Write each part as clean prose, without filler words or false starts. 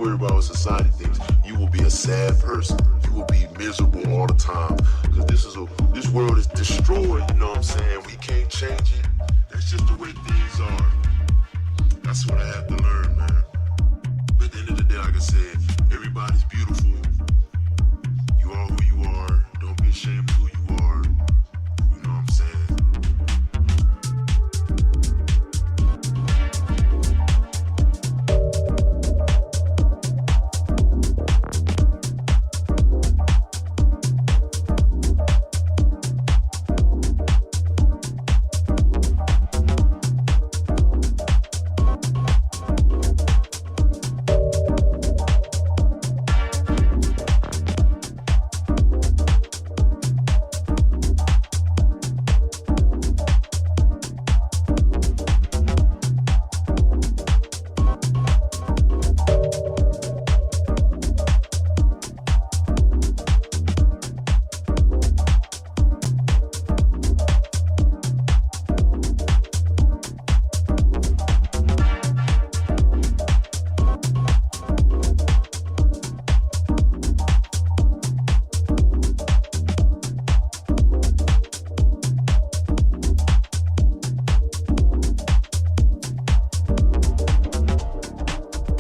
worry about what society thinks, you will be a sad person. You will be miserable all the time. Because this world is destroyed, you know what I'm saying? We can't change it. That's just the way things are. That's what I have to learn, man. But at the end of the day, like I said, everybody's beautiful. You are who you are. Don't be ashamed of who you are. You know what I'm saying?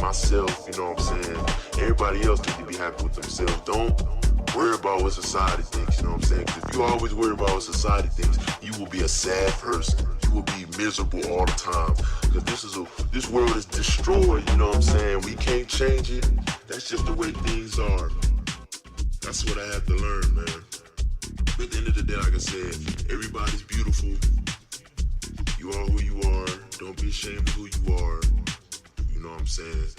Myself, you know what I'm saying? Everybody else need to be happy with themselves. Don't worry about what society thinks, you know what I'm saying? 'Cause if you always worry about what society thinks, you will be a sad person. You will be miserable all the time. Because this world is destroyed, you know what I'm saying? We can't change it. That's just the way things are. That's what I have to learn, man. But at the end of the day, like I said, everybody's beautiful. You are who you are. Don't be ashamed of who you are. You know what I'm saying?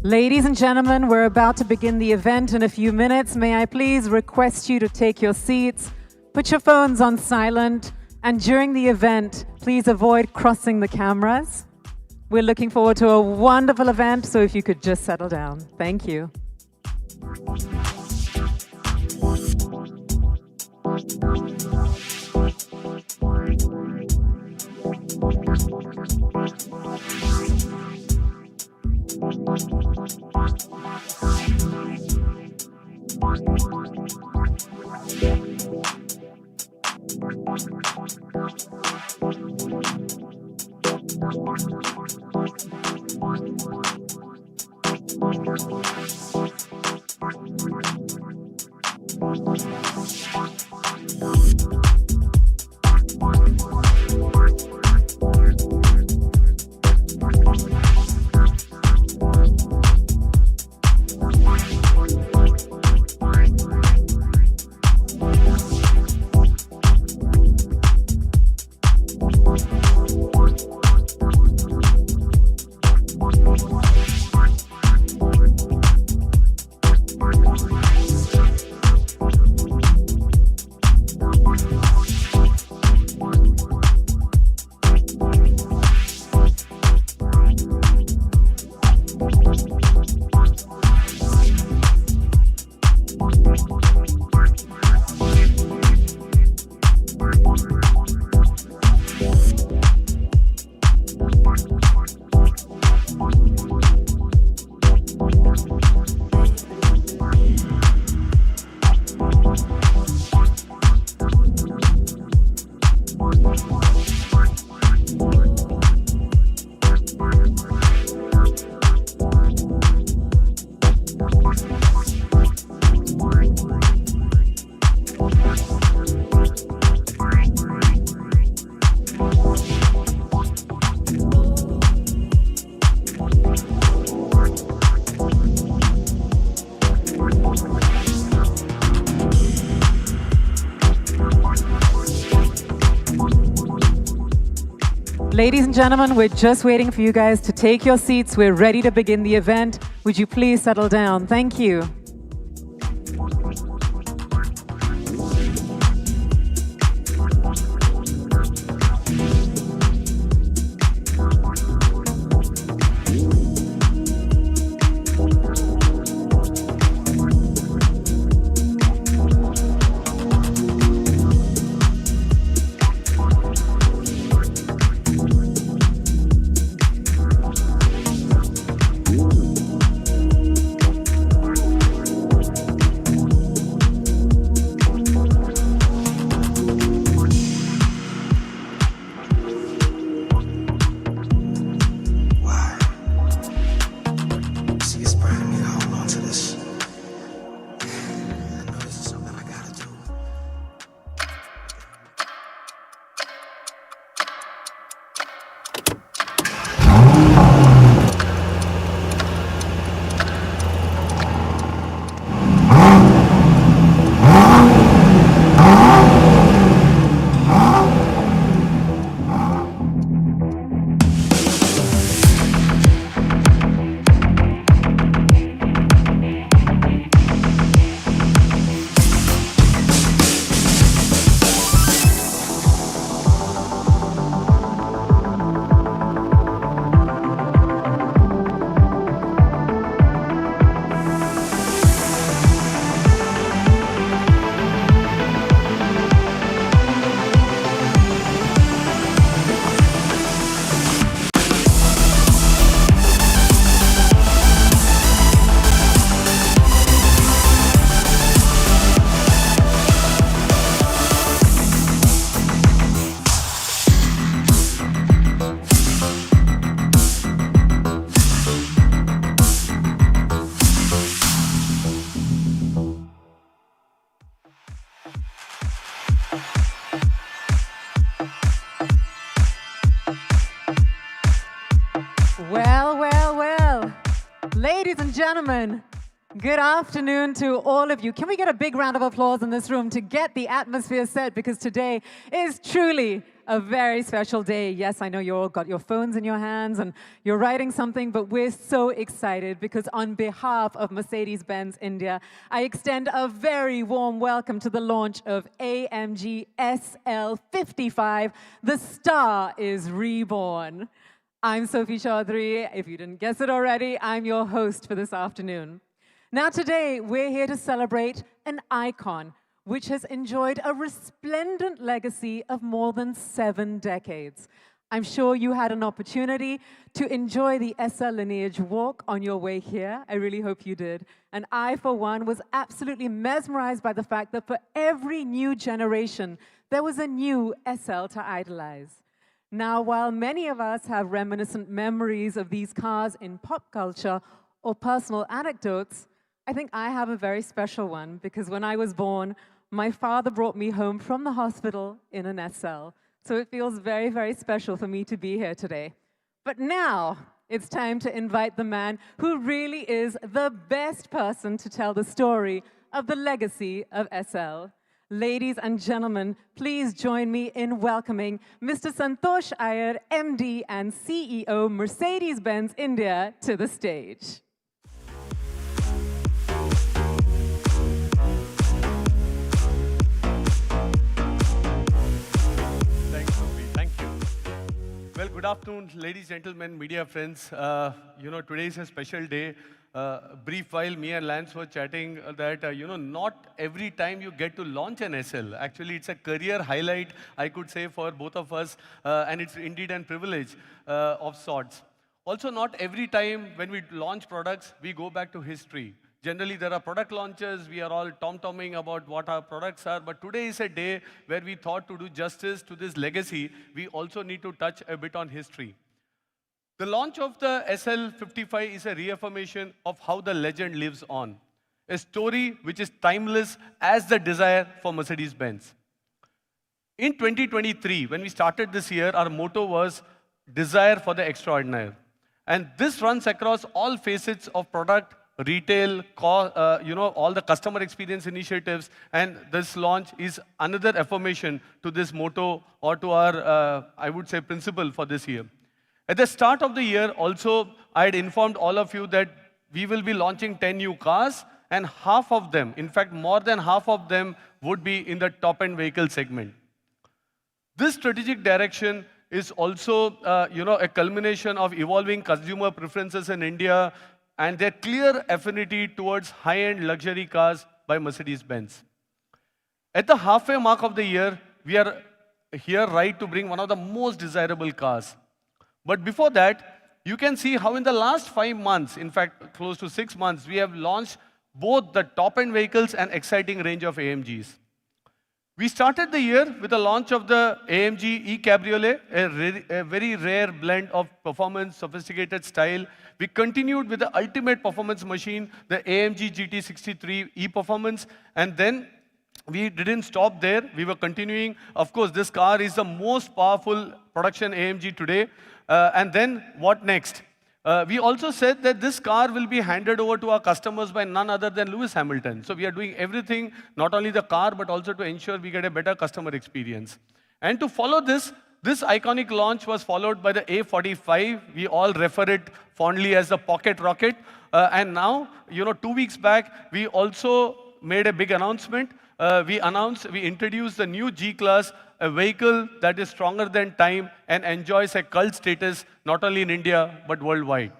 Ladies and gentlemen, we're about to begin the event in a few minutes. May I please request you to take your seats, put your phones on silent, and during the event, please avoid crossing the cameras. We're looking forward to a wonderful event, so if you could just settle down. Thank you. Ladies and gentlemen, we're just waiting for you guys to take your seats. We're ready to begin the event. Would you please settle down? Thank you. Well, well, well. Ladies and gentlemen, Good afternoon to all of you. Can we get a big round of applause in this room to get the atmosphere set? Because today is truly a very special day. Yes, I know you all got your phones in your hands and you're writing something, but we're so excited because on behalf of Mercedes-Benz India, I extend a very warm welcome to the launch of AMG SL 55. The star is Reborn. I'm Sophie Chaudhary. If you didn't guess it already, I'm your host for this afternoon. Now today, we're here to celebrate an icon which has enjoyed a resplendent legacy of more than 7 decades. I'm sure you had an opportunity to enjoy the SL lineage walk on your way here. I really hope you did. And I, for one, was absolutely mesmerized by the fact that for every new generation, there was a new SL to idolize. Now, while many of us have reminiscent memories of these cars in pop culture or personal anecdotes, I think I have a very special one because when I was born, my father brought me home from the hospital in an SL. So it feels very, very special for me to be here today. But now it's time to invite the man who really is the best person to tell the story of the legacy of SL. Ladies and gentlemen, please join me in welcoming Mr. Santosh Iyer, MD and CEO, Mercedes-Benz India, to the stage. Well, good afternoon, ladies, gentlemen, media friends. Today is a special day. Brief while me and Lance were chatting that, not every time you get to launch an SL. Actually, it's a career highlight, I could say, for both of us. And it's indeed a privilege of sorts. Also, not every time when we launch products, we go back to history. Generally, there are product launches. We are all tom-tomming about what our products are. But today is a day where we thought to do justice to this legacy, we also need to touch a bit on history. The launch of the SL55 is a reaffirmation of how the legend lives on. A story which is timeless as the desire for Mercedes-Benz. In 2023, when we started this year, our motto was desire for the extraordinary. And this runs across all facets of product, retail, all the customer experience initiatives, and this launch is another affirmation to this motto or to our, I would say, principle for this year. At the start of the year, also, I had informed all of you that we will be launching 10 new cars, and half of them, in fact, more than half of them, would be in the top-end vehicle segment. This strategic direction is also, a culmination of evolving consumer preferences in India, and their clear affinity towards high-end luxury cars by Mercedes-Benz. At the halfway mark of the year, we are here right to bring one of the most desirable cars. But before that, you can see how in the last 5 months, in fact, close to 6 months, we have launched both the top-end vehicles and exciting range of AMGs. We started the year with the launch of the AMG E-Cabriolet, a very rare blend of performance, sophisticated style. We continued with the ultimate performance machine, the AMG GT63 E-Performance, and then we didn't stop there. We were continuing. Of course, this car is the most powerful production AMG today. And then what next? We also said that this car will be handed over to our customers by none other than Lewis Hamilton. So we are doing everything, not only the car, but also to ensure we get a better customer experience. And to follow this iconic launch was followed by the A45. We all refer it fondly as the pocket rocket. And now, 2 weeks back, we also made a big announcement. We introduced the new G-Class, a vehicle that is stronger than time and enjoys a cult status not only in India, but worldwide.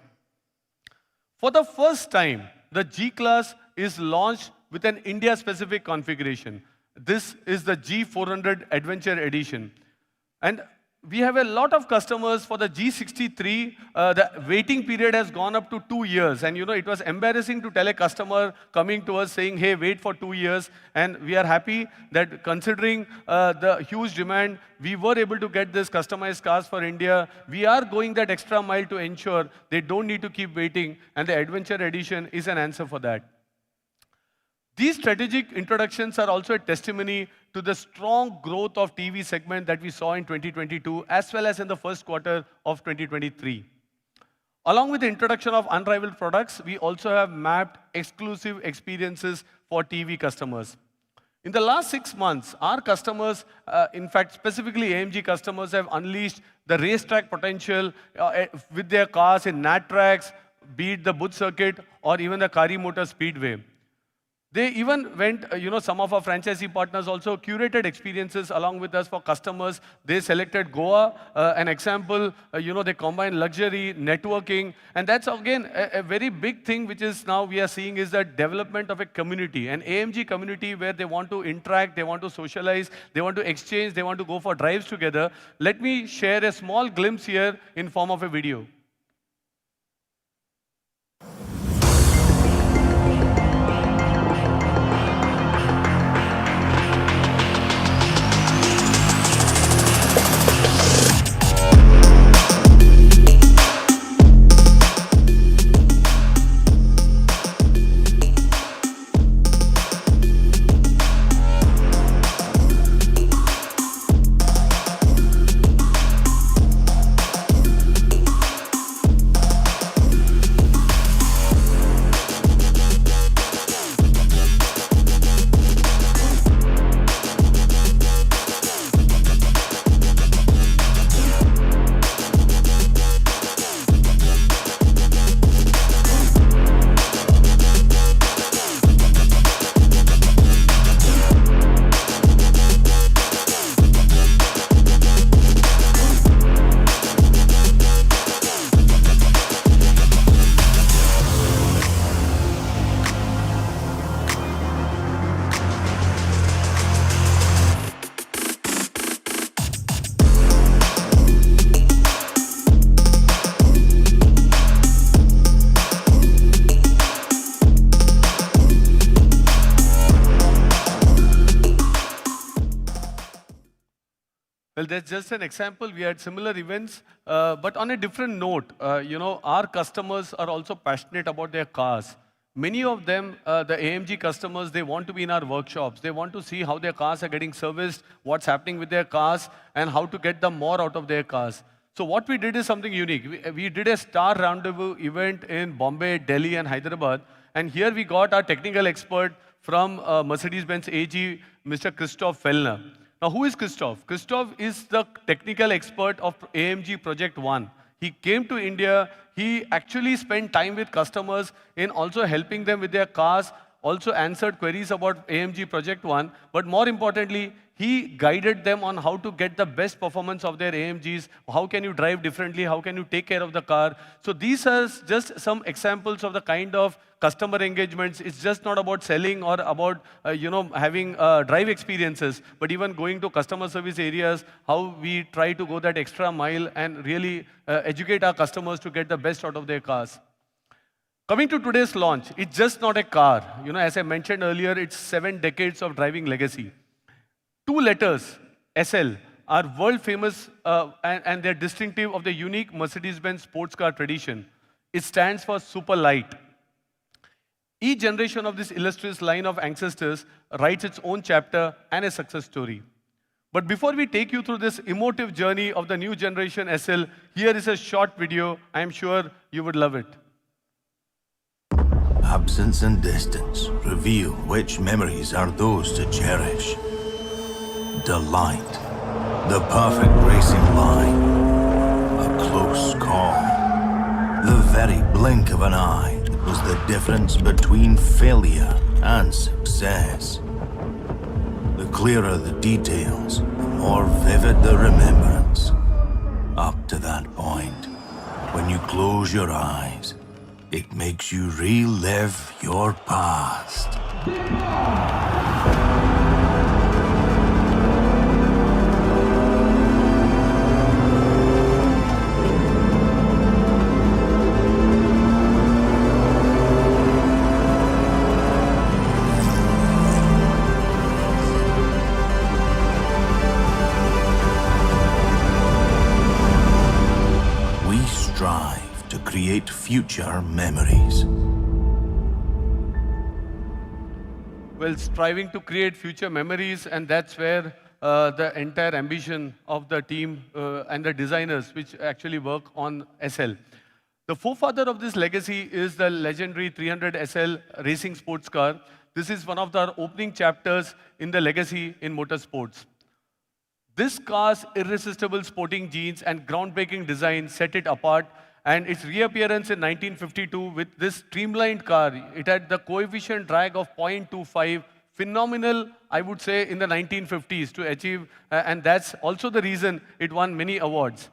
For the first time, the G-Class is launched with an India-specific configuration. This is the G400 Adventure Edition. And we have a lot of customers for the G63. The waiting period has gone up to 2 years. And it was embarrassing to tell a customer coming to us saying, hey, wait for 2 years. And we are happy that considering the huge demand, we were able to get this customized cars for India. We are going that extra mile to ensure they don't need to keep waiting. And the Adventure Edition is an answer for that. These strategic introductions are also a testimony to the strong growth of TV segment that we saw in 2022, as well as in the first quarter of 2023. Along with the introduction of unrivaled products, we also have mapped exclusive experiences for TV customers. In the last 6 months, our customers, in fact, specifically AMG customers, have unleashed the racetrack potential with their cars in NAT tracks, be it the Bush Circuit or even the Kari Motor Speedway. They even went, some of our franchisee partners also curated experiences along with us for customers. They selected Goa, an example, they combine luxury, networking, and that's again a very big thing which is now we are seeing is the development of a community, an AMG community where they want to interact, they want to socialize, they want to exchange, they want to go for drives together. Let me share a small glimpse here in form of a video. Well, that's just an example. We had similar events, but on a different note, our customers are also passionate about their cars. Many of them, the AMG customers, they want to be in our workshops. They want to see how their cars are getting serviced, what's happening with their cars, and how to get them more out of their cars. So what we did is something unique. We did a star rendezvous event in Bombay, Delhi, and Hyderabad. And here we got our technical expert from Mercedes-Benz AG, Mr. Christoph Fellner. Now, who is Christoph? Christoph is the technical expert of AMG Project One. He came to India. He actually spent time with customers in also helping them with their cars, also answered queries about AMG Project One. But more importantly, he guided them on how to get the best performance of their AMGs, how can you drive differently, how can you take care of the car. So these are just some examples of the kind of customer engagements. It's just not about selling or about having drive experiences, but even going to customer service areas, how we try to go that extra mile and really educate our customers to get the best out of their cars. Coming to today's launch, it's just not a car. As I mentioned earlier, it's 7 decades of driving legacy. 2 letters, SL, are world famous and they're distinctive of the unique Mercedes-Benz sports car tradition. It stands for super light. Each generation of this illustrious line of ancestors writes its own chapter and a success story. But before we take you through this emotive journey of the new generation SL, here is a short video. I am sure you would love it. Absence and distance reveal which memories are those to cherish. Delight, the perfect racing line, a close call, the very blink of an eye that was the difference between failure and success. The clearer the details, the more vivid the remembrance. Up to that point, when you close your eyes, it makes you relive your past. Create future memories. Well, striving to create future memories, and that's where the entire ambition of the team and the designers which actually work on SL. The forefather of this legacy is the legendary 300 SL racing sports car. This is one of the opening chapters in the legacy in motorsports. This car's irresistible sporting genes and groundbreaking design set it apart, and its reappearance in 1952 with this streamlined car, it had the coefficient drag of 0.25, phenomenal, I would say, in the 1950s to achieve, and that's also the reason it won many awards.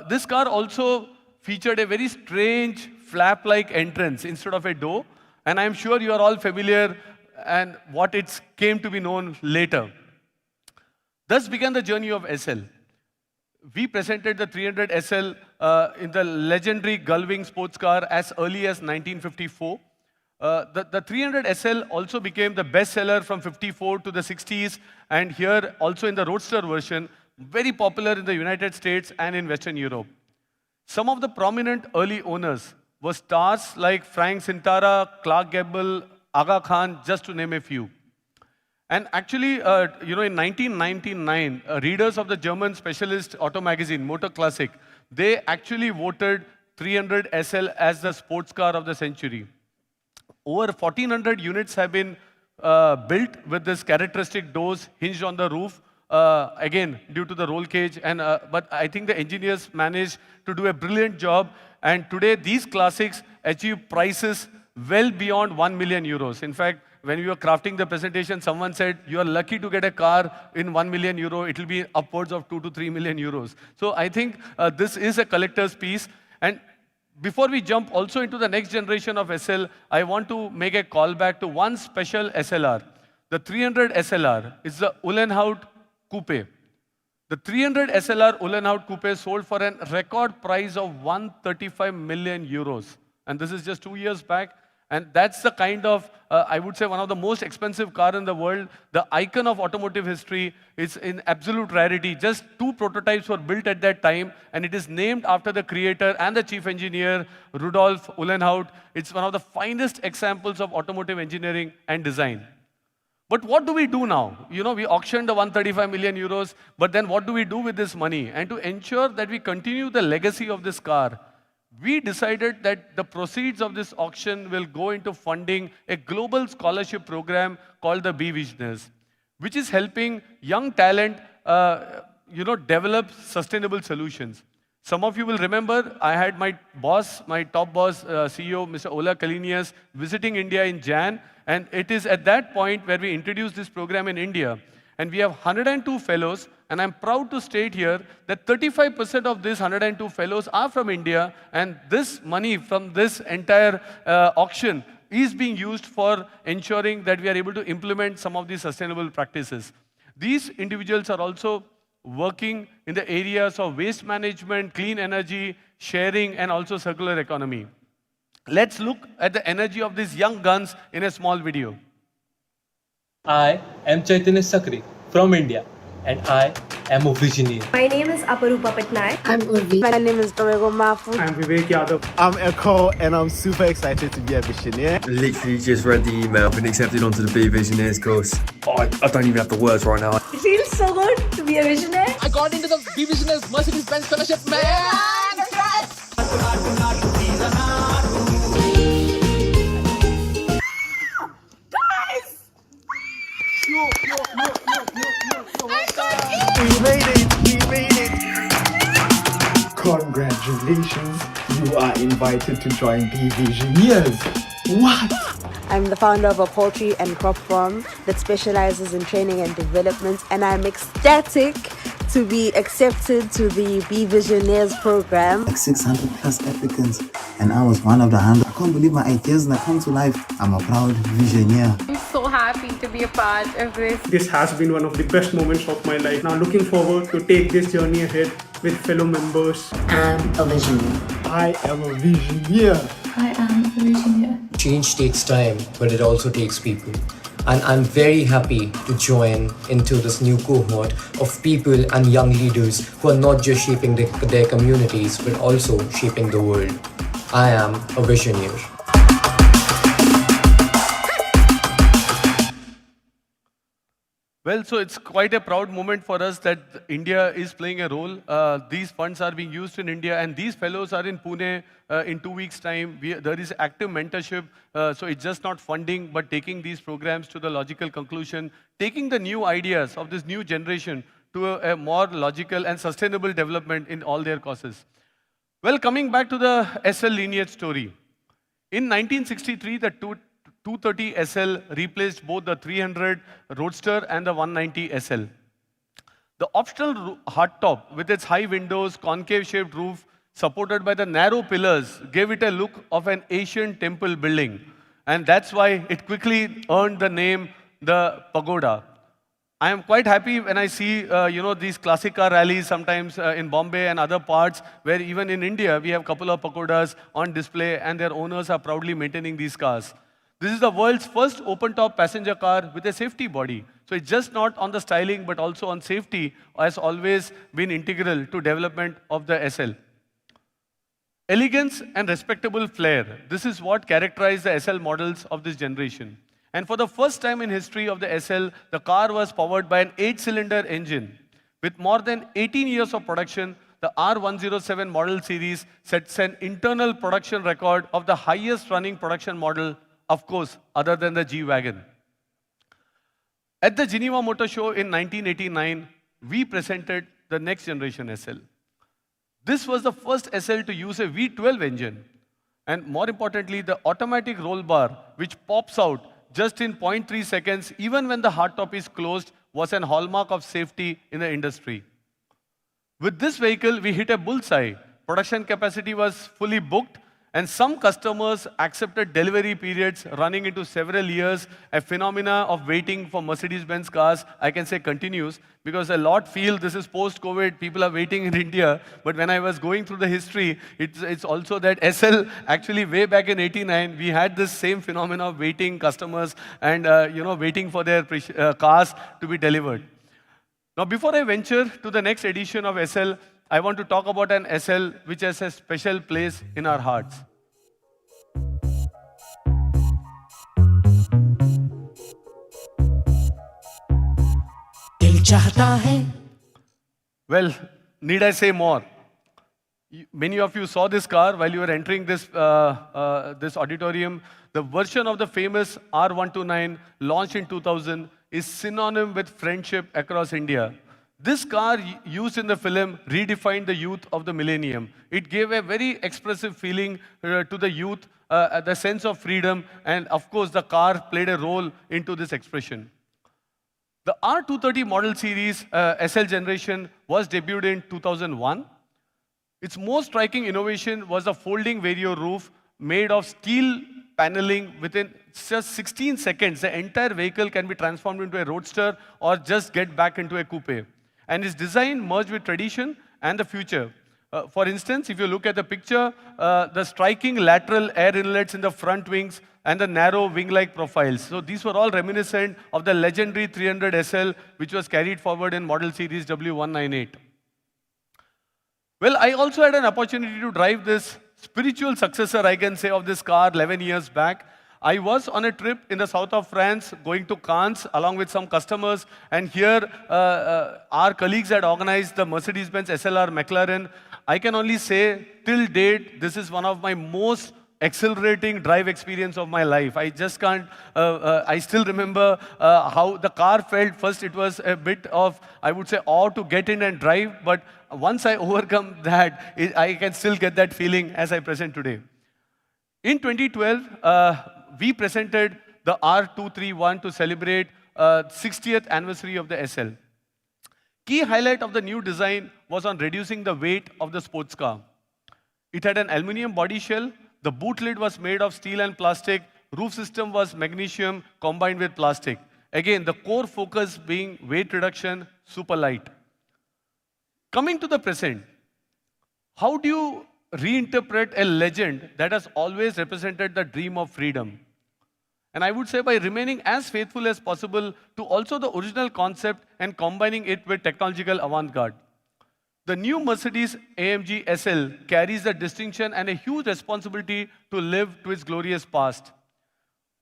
This car also featured a very strange flap-like entrance instead of a door, and I'm sure you are all familiar and what it came to be known later. Thus began the journey of SL. We presented the 300 SL in the legendary Gullwing sports car as early as 1954. The 300 SL also became the bestseller from 54 to the 60s, and here also in the Roadster version, very popular in the United States and in Western Europe. Some of the prominent early owners were stars like Frank Sinatra, Clark Gable, Aga Khan, just to name a few. And actually, in 1999, readers of the German specialist auto magazine, Motor Classic, they actually voted 300 SL as the sports car of the century. Over 1,400 units have been built with this characteristic doors hinged on the roof, again, due to the roll cage. But I think the engineers managed to do a brilliant job. And today, these classics achieve prices well beyond 1 million euros. In fact, when we were crafting the presentation, someone said, you are lucky to get a car in 1 million euro. It will be upwards of 2 to 3 million euros. So I think this is a collector's piece. And before we jump also into the next generation of SL, I want to make a call back to one special SLR. The 300 SLR is the Uhlenhaut Coupe. The 300 SLR Uhlenhaut Coupe sold for a record price of 135 million euros. And this is just 2 years back. And that's the kind of, I would say, one of the most expensive car in the world. The icon of automotive history is in absolute rarity. Just 2 prototypes were built at that time, and it is named after the creator and the chief engineer, Rudolf Uhlenhaut. It's one of the finest examples of automotive engineering and design. But what do we do now? We auctioned the 135 million euros, but then what do we do with this money? And to ensure that we continue the legacy of this car, we decided that the proceeds of this auction will go into funding a global scholarship program called the Be Visionaries, which is helping young talent, develop sustainable solutions. Some of you will remember, I had my boss, my top boss, CEO, Mr. Ola Kalinius, visiting India in Jan, and it is at that point where we introduced this program in India. And we have 102 fellows, and I'm proud to state here that 35% of these 102 fellows are from India, and this money from this entire auction is being used for ensuring that we are able to implement some of these sustainable practices. These individuals are also working in the areas of waste management, clean energy, sharing, and also circular economy. Let's look at the energy of these young guns in a small video. I am Chaitanya Sakri from India, and I am a visionary. My name is Aparupa Patnaik. I'm Urvi. My name is Dorego Mafu. I'm Vivek Yadav. I'm Echo, and I'm super excited to be a visionary. Literally just read the email, been accepted onto the Be Visionaries course. I don't even have the words right now. It feels so good to be a visionary. I got into the Be Visionaries Mercedes-Benz scholarship, man! We made it! Congratulations, you are invited to join Be Visionaries. What? I'm the founder of a poultry and crop farm that specializes in training and development, and I'm ecstatic to be accepted to the Be Visionaries program. Like 600 plus applicants, and I was one of the 100. I can't believe my ideas now come to life. I'm a proud visionary. I'm so happy to be a part of this. This has been one of the best moments of my life. Now looking forward to take this journey ahead with fellow members. I'm a visionary. I am a visionary. I am a visionary. Change takes time, but it also takes people. And I'm very happy to join into this new cohort of people and young leaders who are not just shaping their communities, but also shaping the world. I am a visionary. Well, so it's quite a proud moment for us that India is playing a role. These funds are being used in India, and these fellows are in Pune in 2 weeks' time. There is active mentorship, so it's just not funding, but taking these programs to the logical conclusion, taking the new ideas of this new generation to a more logical and sustainable development in all their causes. Well, coming back to the SL lineage story. In 1963, the 230 SL replaced both the 300 Roadster and the 190 SL. The optional hardtop with its high windows, concave-shaped roof, supported by the narrow pillars, gave it a look of an Asian temple building. And that's why it quickly earned the name the Pagoda. I am quite happy when I see, these classic car rallies sometimes in Bombay and other parts, where even in India, we have a couple of Pagodas on display, and their owners are proudly maintaining these cars. This is the world's first open-top passenger car with a safety body. So it's just not on the styling, but also on safety, has always been integral to development of the SL. Elegance and respectable flair. This is what characterized the SL models of this generation. And for the first time in history of the SL, the car was powered by an 8-cylinder engine. With more than 18 years of production, the R107 model series sets an internal production record of the highest running production model, of course, other than the G-Wagon. At the Geneva Motor Show in 1989, we presented the next generation SL. This was the first SL to use a V12 engine. And more importantly, the automatic roll bar, which pops out just in 0.3 seconds, even when the hardtop is closed, was an hallmark of safety in the industry. With this vehicle, we hit a bullseye. Production capacity was fully booked, and some customers accepted delivery periods running into several years. A phenomena of waiting for Mercedes-Benz cars, I can say, continues, because a lot feel this is post-COVID, people are waiting in India. But when I was going through the history, it's also that SL, actually way back in '89, we had this same phenomena of waiting customers and waiting for their cars to be delivered. Now, before I venture to the next edition of SL, I want to talk about an SL which has a special place in our hearts. Well, need I say more? Many of you saw this car while you were entering this, this auditorium. The version of the famous R129, launched in 2000, is synonym with friendship across India. This car used in the film redefined the youth of the millennium. It gave a very expressive feeling to the youth, the sense of freedom, and of course the car played a role into this expression. The R230 model series SL generation was debuted in 2001. Its most striking innovation was a folding vario roof made of steel paneling. Within just 16 seconds, the entire vehicle can be transformed into a roadster or just get back into a coupe. And its design merged with tradition and the future. For instance, if you look at the picture, the striking lateral air inlets in the front wings and the narrow wing-like profiles. So these were all reminiscent of the legendary 300 SL, which was carried forward in model series W198. Well, I also had an opportunity to drive this spiritual successor, I can say, of this car 11 years back. I was on a trip in the south of France, going to Cannes, along with some customers, and here our colleagues had organized the Mercedes-Benz SLR McLaren. I can only say, till date, this is one of my most exhilarating drive experience of my life. I just can't, I still remember how the car felt. First, it was a bit of, I would say, awe to get in and drive, but once I overcome that, I can still get that feeling as I present today. In 2012, we presented the R231 to celebrate 60th anniversary of the SL. Key highlight of the new design was on reducing the weight of the sports car. It had an aluminum body shell, the boot lid was made of steel and plastic, roof system was magnesium combined with plastic. Again, the core focus being weight reduction, super light. Coming to the present, how do you reinterpret a legend that has always represented the dream of freedom? And I would say by remaining as faithful as possible to also the original concept and combining it with technological avant-garde. The new Mercedes-AMG SL carries the distinction and a huge responsibility to live to its glorious past.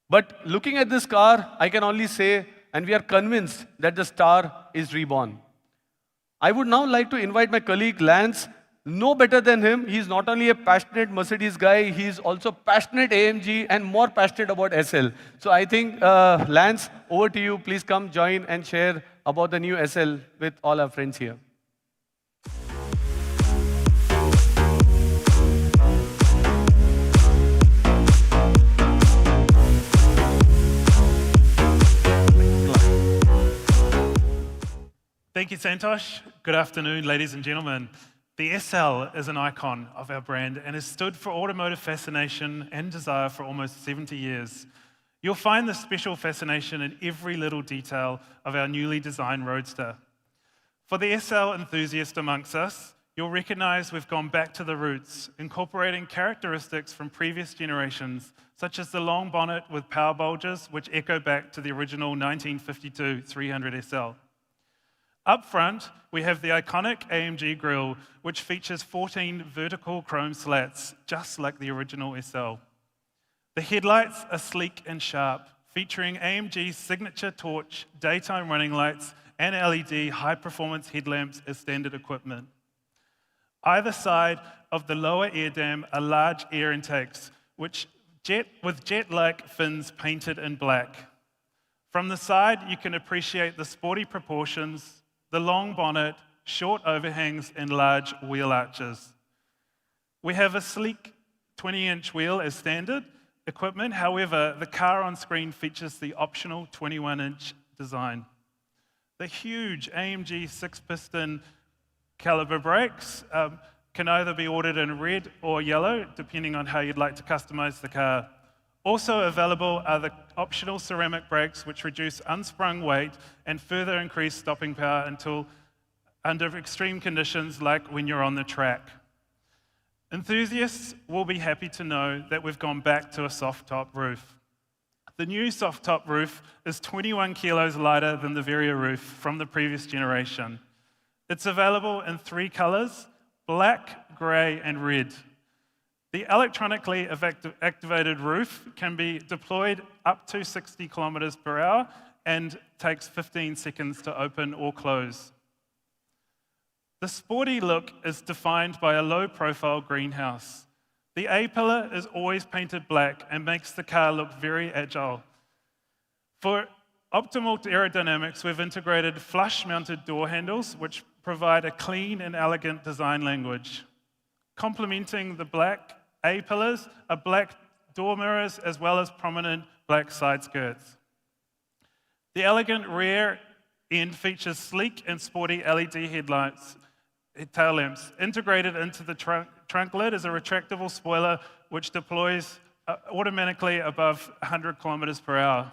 But looking at this car, I can only say and we are convinced that the star is Reborn. I would now like to invite my colleague Lance. No better than him. He's not only a passionate Mercedes guy, he's also passionate AMG and more passionate about SL. So I think, Lance, over to you. Please come join and share about the new SL with all our friends here. Thank you, Santosh. Good afternoon, ladies and gentlemen. The SL is an icon of our brand and has stood for automotive fascination and desire for almost 70 years. You'll find this special fascination in every little detail of our newly designed Roadster. For the SL enthusiast amongst us, you'll recognize we've gone back to the roots, incorporating characteristics from previous generations, such as the long bonnet with power bulges, which echo back to the original 1952 300 SL. Up front, we have the iconic AMG grille, which features 14 vertical chrome slats, just like the original SL. The headlights are sleek and sharp, featuring AMG's signature torch, daytime running lights, and LED high-performance headlamps as standard equipment. Either side of the lower air dam are large air intakes, with jet-like fins painted in black. From the side, you can appreciate the sporty proportions, the long bonnet, short overhangs, and large wheel arches. We have a sleek 20-inch wheel as standard equipment. However, the car on screen features the optional 21-inch design. The huge AMG 6-piston caliber brakes can either be ordered in red or yellow, depending on how you'd like to customize the car. Also available are the optional ceramic brakes, which reduce unsprung weight and further increase stopping power until under extreme conditions like when you're on the track. Enthusiasts will be happy to know that we've gone back to a soft top roof. The new soft top roof is 21 kilos lighter than the Vario roof from the previous generation. It's available in 3 colors: black, gray, and red. The electronically activated roof can be deployed up to 60 kilometers per hour and takes 15 seconds to open or close. The sporty look is defined by a low-profile greenhouse. The A-pillar is always painted black and makes the car look very agile. For optimal aerodynamics, we've integrated flush-mounted door handles, which provide a clean and elegant design language. Complementing the black A-pillars are black door mirrors as well as prominent black side skirts. The elegant rear end features sleek and sporty LED tail lamps. Integrated into the trunk lid is a retractable spoiler which deploys automatically above 100 kilometers per hour.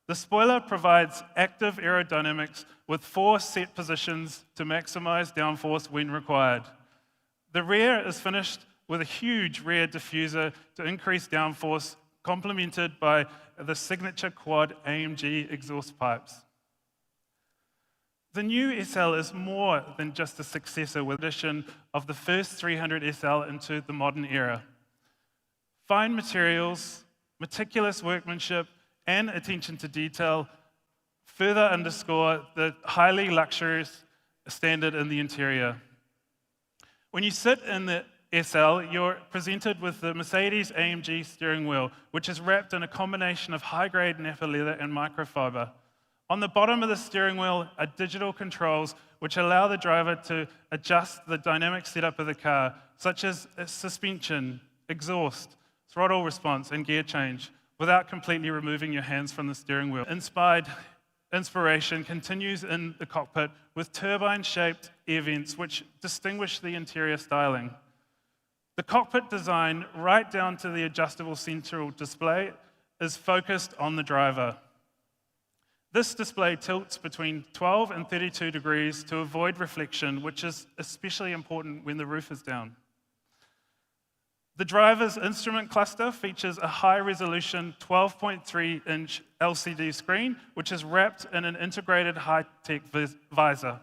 The spoiler provides active aerodynamics with 4 set positions to maximize downforce when required. The rear is finished with a huge rear diffuser to increase downforce, complemented by the signature quad AMG exhaust pipes. The new SL is more than just a successor with the addition of the first 300 SL into the modern era. Fine materials, meticulous workmanship, and attention to detail further underscore the highly luxurious standard in the interior. When you sit in the SL, you're presented with the Mercedes-AMG steering wheel, which is wrapped in a combination of high-grade Nappa leather and microfiber. On the bottom of the steering wheel are digital controls which allow the driver to adjust the dynamic setup of the car, such as suspension, exhaust, throttle response, and gear change, without completely removing your hands from the steering wheel. Inspiration continues in the cockpit with turbine-shaped air vents which distinguish the interior styling. The cockpit design, right down to the adjustable central display, is focused on the driver. This display tilts between 12 and 32 degrees to avoid reflection, which is especially important when the roof is down. The driver's instrument cluster features a high-resolution 12.3-inch LCD screen, which is wrapped in an integrated high-tech visor.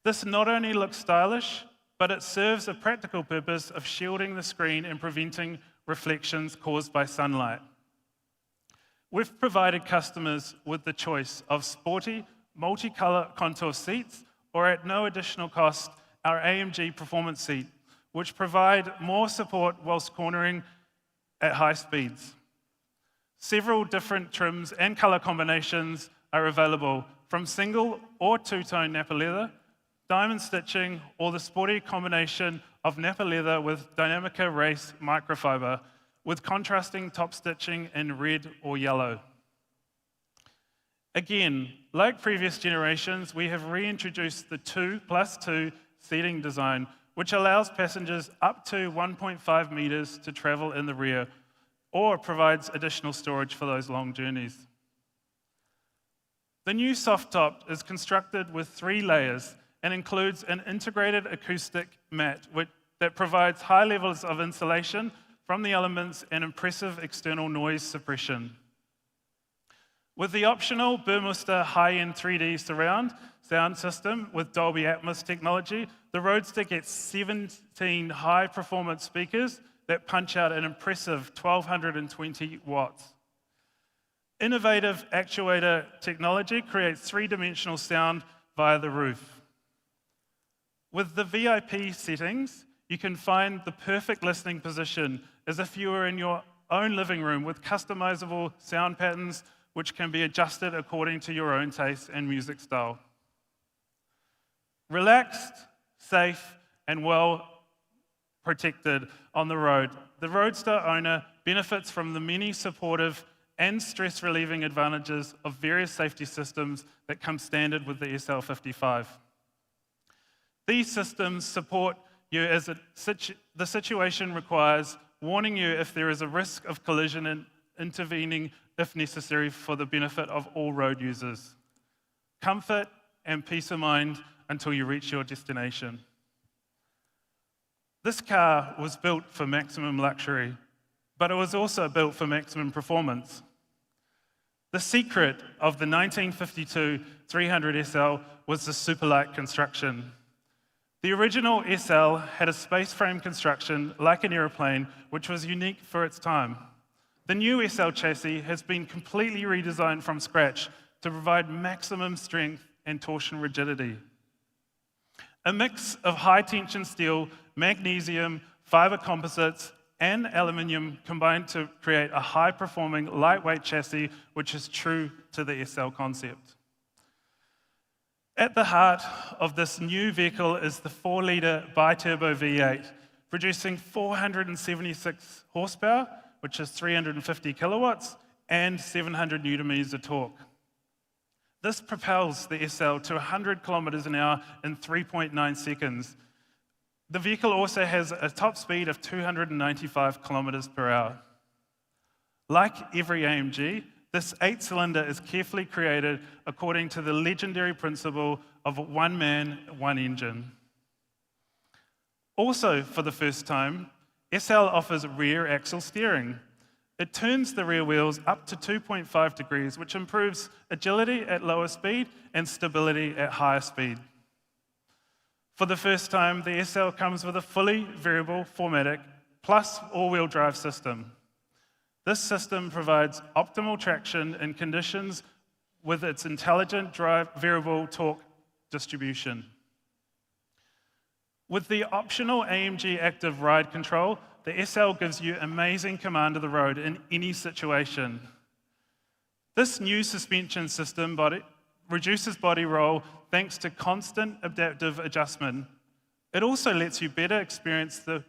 This not only looks stylish, but it serves a practical purpose of shielding the screen and preventing reflections caused by sunlight. We've provided customers with the choice of sporty, multicolour contour seats, or at no additional cost, our AMG Performance Seat, which provide more support whilst cornering at high speeds. Several different trims and colour combinations are available, from single or two-tone Napa leather, diamond stitching, or the sporty combination of Napa leather with Dynamica Race microfiber, with contrasting top stitching in red or yellow. Again, like previous generations, we have reintroduced the 2+2 seating design, which allows passengers up to 1.5 metres to travel in the rear, or provides additional storage for those long journeys. The new soft top is constructed with 3 layers and includes an integrated acoustic mat that provides high levels of insulation from the elements and impressive external noise suppression. With the optional Burmester high-end 3D surround sound system with Dolby Atmos technology, the Roadster gets 17 high-performance speakers that punch out an impressive 1,220 watts. Innovative actuator technology creates 3-dimensional sound via the roof. With the VIP settings, you can find the perfect listening position as if you were in your own living room with customizable sound patterns which can be adjusted according to your own taste and music style. Relaxed, safe, and well protected on the road, the Roadster owner benefits from the many supportive and stress-relieving advantages of various safety systems that come standard with the SL55. These systems support you as the situation requires, warning you if there is a risk of collision and intervening if necessary for the benefit of all road users. Comfort and peace of mind until you reach your destination. This car was built for maximum luxury, but it was also built for maximum performance. The secret of the 1952 300 SL was the superlight construction. The original SL had a space frame construction like an aeroplane, which was unique for its time. The new SL chassis has been completely redesigned from scratch to provide maximum strength and torsion rigidity. A mix of high-tension steel, magnesium, fiber composites, and aluminium combined to create a high-performing, lightweight chassis, which is true to the SL concept. At the heart of this new vehicle is the 4-litre bi-turbo V8, producing 476 horsepower, which is 350 kilowatts, and 700 newton-meters of torque. This propels the SL to 100 kilometers an hour in 3.9 seconds. The vehicle also has a top speed of 295 kilometers per hour. Like every AMG, this 8-cylinder is carefully created according to the legendary principle of one man, one engine. Also, for the first time, SL offers rear axle steering. It turns the rear wheels up to 2.5 degrees, which improves agility at lower speed and stability at higher speed. For the first time, the SL comes with a fully variable 4MATIC plus all-wheel drive system. This system provides optimal traction in conditions with its intelligent drive variable torque distribution. With the optional AMG Active Ride Control, the SL gives you amazing command of the road in any situation. This new suspension system reduces body roll thanks to constant adaptive adjustment. It also lets you better experience the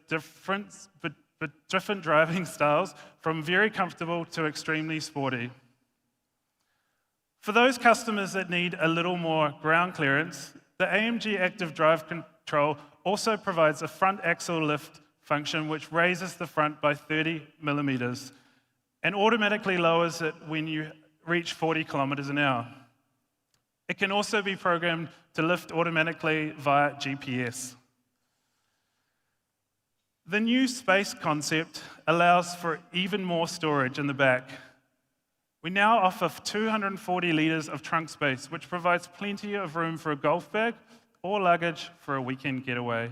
different driving styles from very comfortable to extremely sporty. For those customers that need a little more ground clearance, the AMG Active Drive Control also provides a front axle lift function which raises the front by 30 millimeters and automatically lowers it when you reach 40 kilometers an hour. It can also be programmed to lift automatically via GPS. The new space concept allows for even more storage in the back. We now offer 240 litres of trunk space, which provides plenty of room for a golf bag or luggage for a weekend getaway.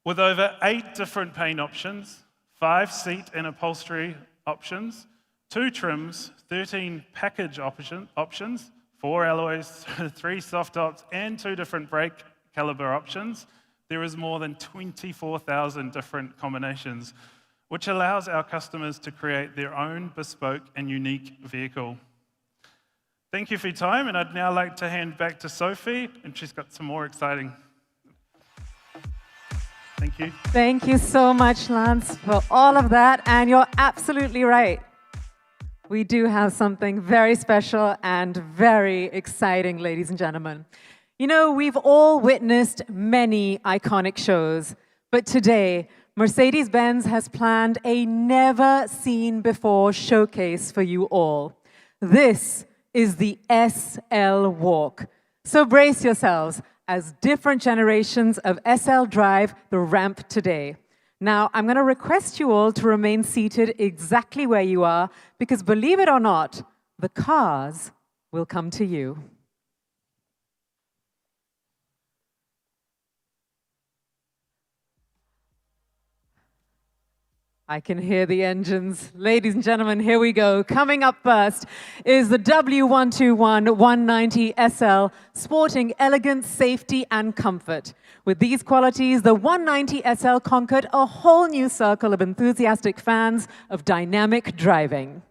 With over 8 different paint options, 5 seat and upholstery options, 2 trims, 13 package options, 4 alloys, 3 soft tops, and 2 different brake caliber options. There is more than 24,000 different combinations, which allows our customers to create their own bespoke and unique vehicle. Thank you for your time, and I'd now like to hand back to Sophie, and she's got some more exciting. Thank you. Thank you so much, Lance, for all of that, and you're absolutely right. We do have something very special and very exciting, ladies and gentlemen. You know, we've all witnessed many iconic shows, but today, Mercedes-Benz has planned a never-seen-before showcase for you all. This is the SL Walk. So brace yourselves as different generations of SL drive the ramp today. Now, I'm going to request you all to remain seated exactly where you are, because believe it or not, the cars will come to you. I can hear the engines. Ladies and gentlemen, here we go. Coming up first is the W121 190 SL, sporting elegance, safety, and comfort. With these qualities, the 190 SL conquered a whole new circle of enthusiastic fans of dynamic driving.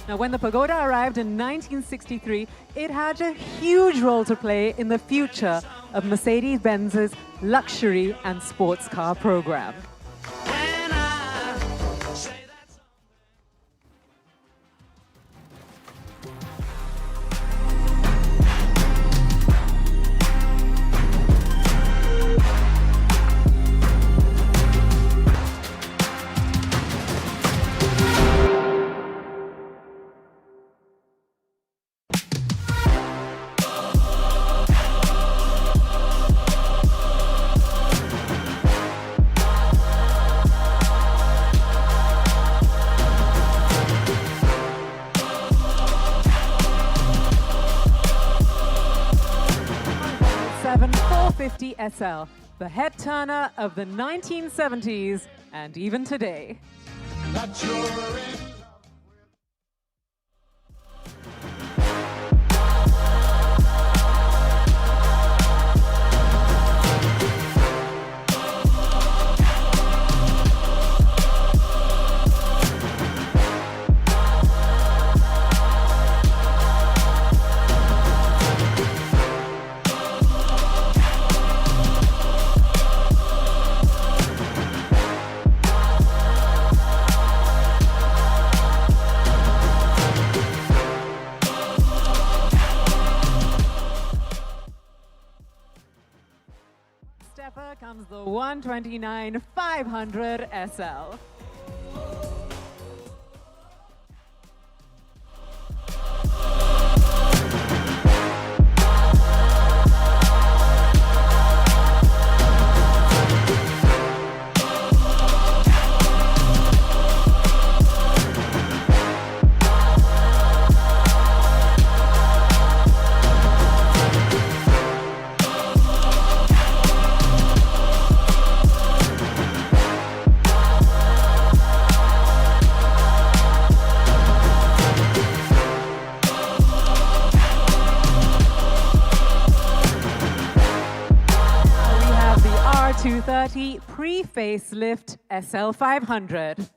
Now, when the Pagoda arrived in 1963, it had a huge role to play in the future of Mercedes-Benz's luxury and sports car program. SL, the head turner of the 1970s and even today. Comes the 129 500 SL. R230 pre-facelift SL500.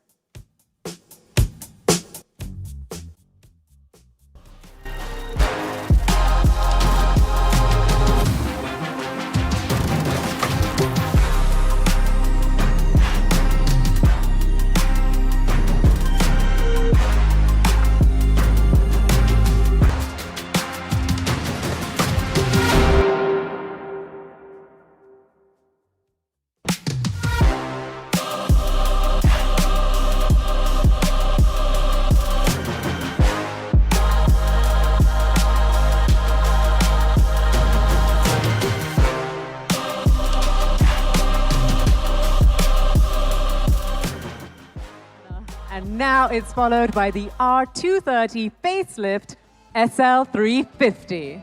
now it's followed by the R230 facelift SL350.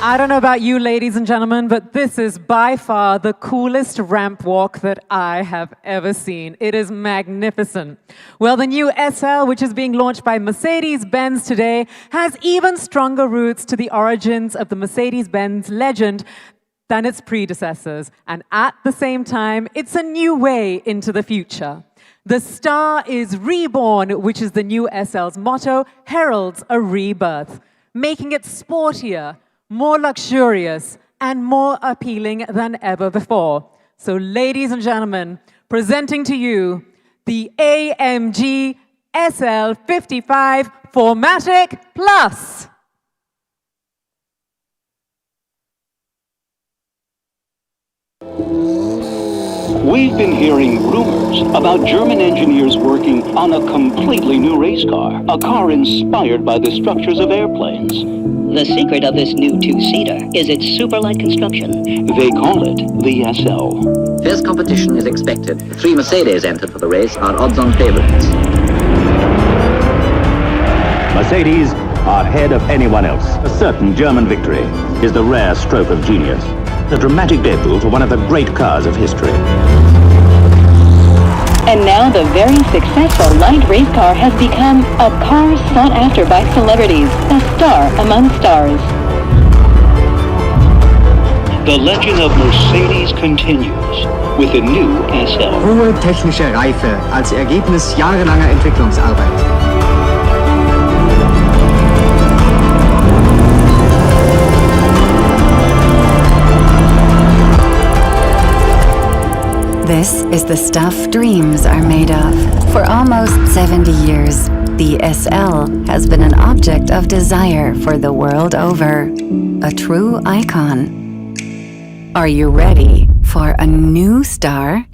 I don't know about you, ladies and gentlemen, but this is by far the coolest ramp walk that I have ever seen. It is magnificent. Well, the new SL, which is being launched by Mercedes-Benz today, has even stronger roots to the origins of the Mercedes-Benz legend than its predecessors. And at the same time, it's a new way into the future. The star is Reborn, which is the new SL's motto, heralds a rebirth, making it sportier, more luxurious, and more appealing than ever before. So, ladies and gentlemen, presenting to you the AMG SL 55 4MATIC Plus. We've been hearing rumors about German engineers working on a completely new race car, a car inspired by the structures of airplanes. The secret of this new two-seater is its super-light construction. They call it the SL. Fierce competition is expected. 3 Mercedes entered for the race are odds-on favorites. Mercedes are ahead of anyone else. A certain German victory is the rare stroke of genius. The dramatic debut for one of the great cars of history. And now the very successful light race car has become a car sought after by celebrities, a star among stars. The legend of Mercedes continues with the new SL. Hohe technische Reife als Ergebnis jahrelanger Entwicklungsarbeit. This is the stuff dreams are made of. For almost 70 years, the SL has been an object of desire for the world over. A true icon. Are you ready for a new star?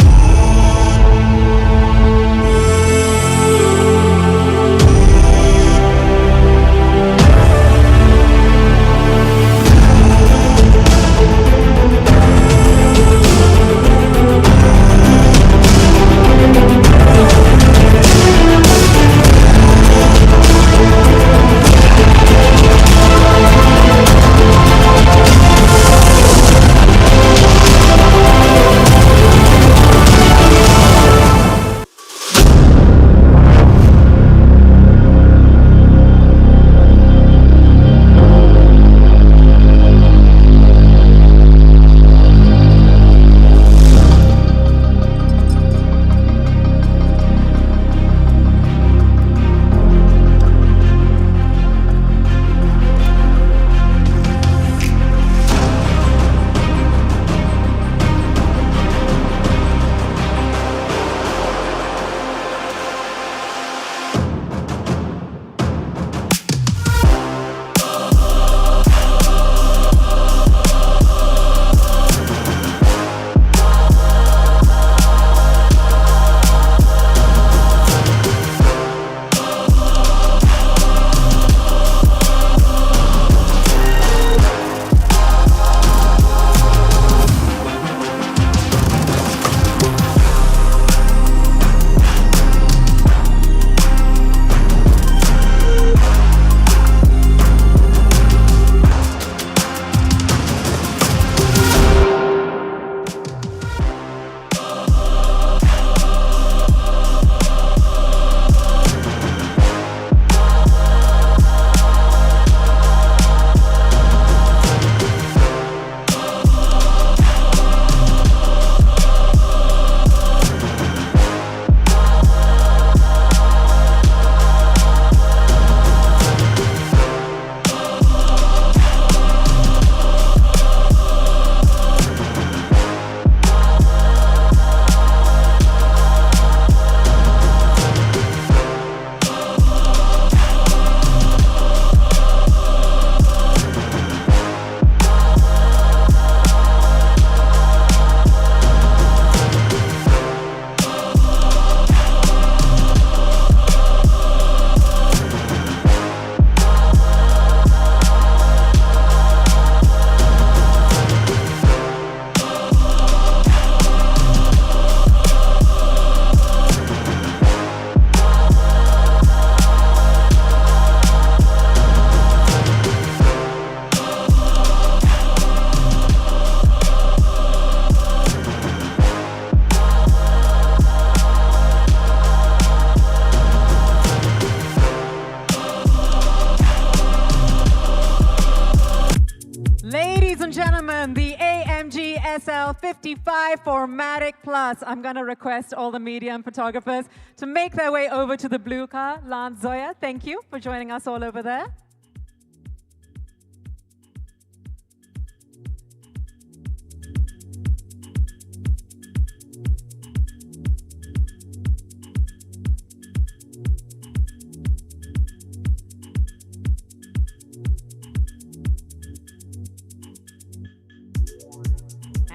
gentlemen, the AMG SL 55 4MATIC Plus. I'm going to request all the media and photographers to make their way over to the blue car. Lance, Zoya, thank you for joining us all over there.